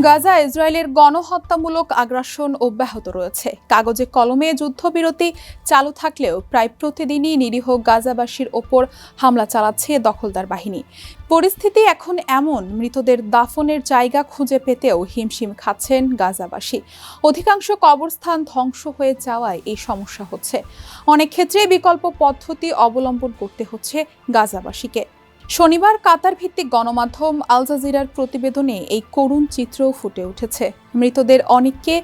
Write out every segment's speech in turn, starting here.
গাজা ইসরায়েলের গণহত্যামূলক আগ্রাসন অব্যাহত রয়েছে। কাগজে কলমে যুদ্ধবিরতি চালু থাকলেও প্রায় প্রতিদিনই নিরীহ গাজাবাসীর ওপর হামলা চালাচ্ছে দখলদার বাহিনী। পরিস্থিতি এখন এমন, মৃতদের দাফনের জায়গা খুঁজে পেতেও হিমশিম খাচ্ছেন গাজাবাসী। অধিকাংশ কবরস্থান ধ্বংস হয়ে যাওয়ায় এই সমস্যা হচ্ছে। অনেক ক্ষেত্রে বিকল্প পদ্ধতি অবলম্বন করতে হচ্ছে গাজাবাসীকে। শনিবার কাতার ভিত্তিক গণমাধ্যম আল জাজিরার প্রতিবেদনে এই করুণ চিত্র ফুটে উঠেছে। মৃতদের অনেককে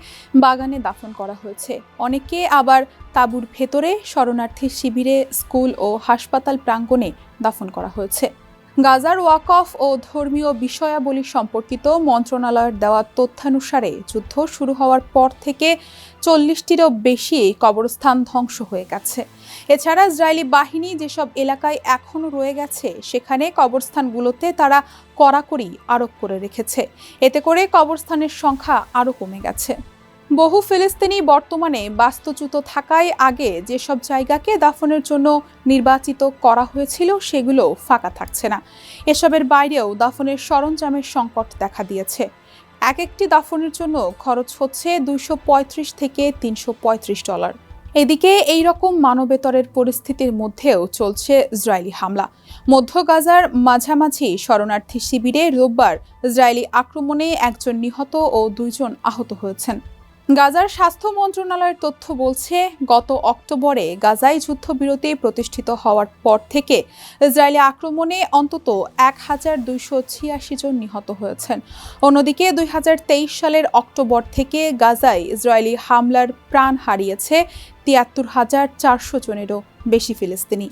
বাগানে দাফন করা হয়েছে, অনেককে আবার তাঁবুর ভেতরে, শরণার্থী শিবিরে, স্কুল ও হাসপাতাল প্রাঙ্গণে দাফন করা হয়েছে। গাজার ওয়াকফ ও ধর্মীয় বিষয়াবলী সম্পর্কিত মন্ত্রণালয়ের দেওয়া তথ্যানুসারে যুদ্ধ শুরু হওয়ার পর থেকে 40টিরও বেশি কবরস্থান ধ্বংস হয়ে গেছে। এছাড়া ইসরায়েলি বাহিনী যেসব এলাকায় এখনও রয়ে গেছে সেখানে কবরস্থানগুলোতে তারা কড়াকড়ি আরোপ করে রেখেছে। এতে করে কবরস্থানের সংখ্যা আরও কমে গেছে। বহু ফিলিস্তিনি বর্তমানে বাস্তুচ্যুত থাকায় আগে যেসব জায়গাকে দাফনের জন্য নির্বাচিত করা হয়েছিল সেগুলো ফাঁকা থাকছে না। এসবের বাইরেও দাফনের সরঞ্জামের সংকট দেখা দিয়েছে। একটি দাফনের জন্য খরচ হচ্ছে $235 থেকে $335। এদিকে এই রকম মানবেতরের পরিস্থিতির মধ্যেও চলছে ইসরায়েলি হামলা। মধ্য গাজার মাঝামাঝি শরণার্থী শিবিরে রোববার ইসরায়েলি আক্রমণে একজন নিহত ও 2 জন আহত হয়েছেন। গাজার স্বাস্থ্য মন্ত্রণালয়ের তথ্য বলছে, গত অক্টোবরে গাজায় যুদ্ধবিরতি প্রতিষ্ঠিত হওয়ার পর থেকে ইসরায়েলি আক্রমণে অন্তত 1286 জন নিহত হয়েছেন। অন্যদিকে 2023 সালের অক্টোবর থেকে গাজায় ইসরায়েলি হামলার প্রাণ হারিয়েছে 73,400 জনেরও বেশি ফিলিস্তিনি।